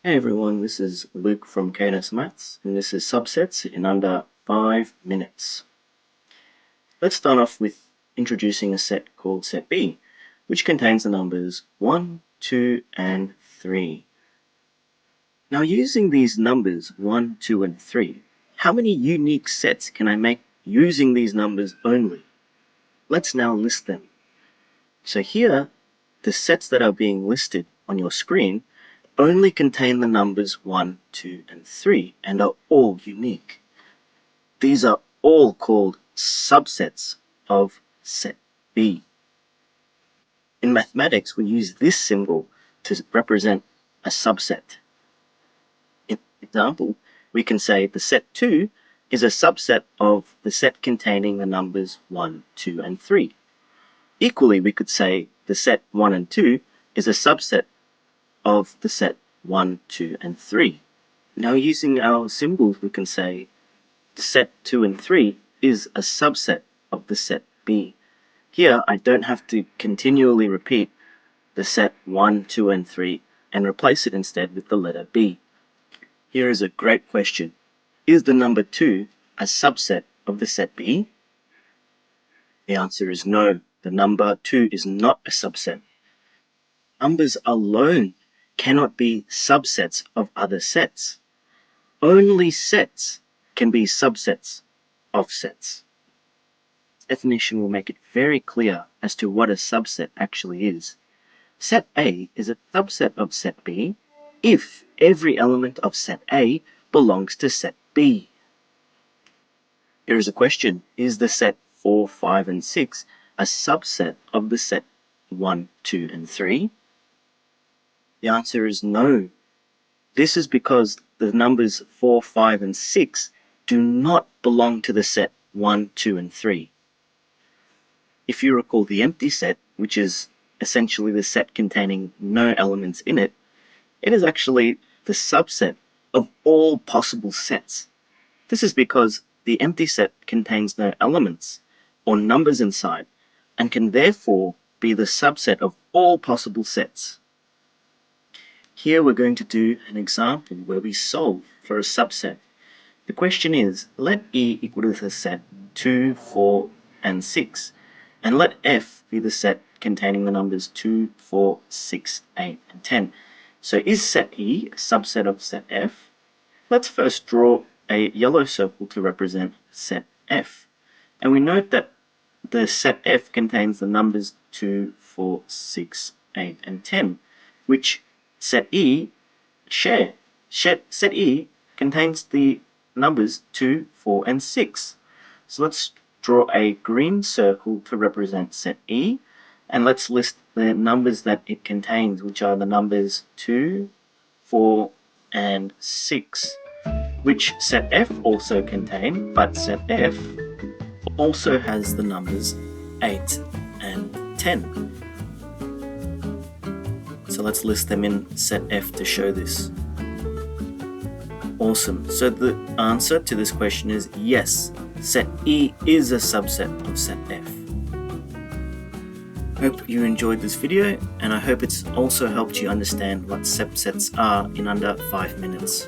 Hey everyone, this is Luke from KNS Maths, and this is subsets in under 5 minutes. Let's start off with introducing a set called set B, which contains the numbers 1, 2, and 3. Now using these numbers 1, 2, and 3, how many unique sets can I make using these numbers only? Let's now list them. So here, the sets that are being listed on your screen only contain the numbers 1, 2, and 3 and are all unique. These are all called subsets of set B. In mathematics, we use this symbol to represent a subset. In example, we can say the set 2 is a subset of the set containing the numbers 1, 2, and 3. Equally, we could say the set 1 and 2 is a subset of the set 1, 2, and 3. Now using our symbols, we can say the set 2 and 3 is a subset of the set B. Here, I don't have to continually repeat the set 1, 2, and 3 and replace it instead with the letter B. Here is a great question. Is the number 2 a subset of the set B? The answer is no. The number 2 is not a subset. Numbers alone cannot be subsets of other sets. Only sets can be subsets of sets. Definition will make it very clear as to what a subset actually is. Set A is a subset of set B if every element of set A belongs to set B. Here is a question. Is the set 4, 5, and 6 a subset of the set 1, 2, and 3? The answer is no. This is because the numbers 4, 5, and 6 do not belong to the set 1, 2, and 3. If you recall the empty set, which is essentially the set containing no elements in it, it is actually the subset of all possible sets. This is because the empty set contains no elements or numbers inside and can therefore be the subset of all possible sets. Here we're going to do an example where we solve for a subset. The question is, let E equal to the set 2, 4, and 6, and let F be the set containing the numbers 2, 4, 6, 8, and 10. So is set E a subset of set F? Let's first draw a yellow circle to represent set F. And we note that the set F contains the numbers 2, 4, 6, 8, and 10, which set E share. Set E contains the numbers 2, 4, and 6. So let's draw a green circle to represent set E, and let's list the numbers that it contains, which are the numbers 2, 4, and 6, which set F also contain, but set F also has the numbers 8 and 10. So let's list them in set F to show this. Awesome. So the answer to this question is yes, set E is a subset of set F. Hope you enjoyed this video, and I hope it's also helped you understand what subsets are in under 5 minutes.